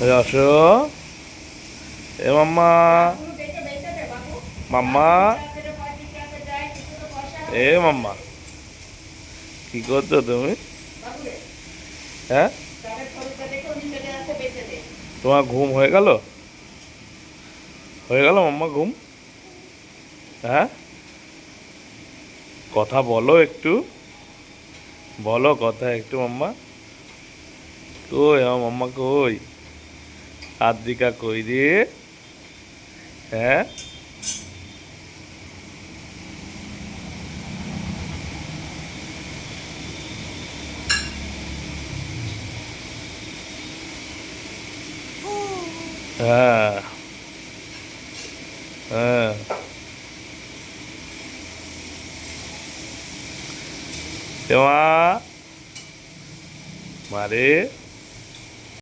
রস এ মাম্মা, মাম্মা, এ মাম্মা, কি করছো তুমি? হ্যাঁ, তোমার ঘুম হয়ে গেল? হয়ে গেল মাম্মা ঘুম? হ্যাঁ, কথা বলো একটু, বলো কথা একটু মাম্মা। কই আমার মাম্মা কই? আদ্রিকা কই রে? হ্যাঁ, হ্যাঁ, হ্যাঁ, তোমা মারে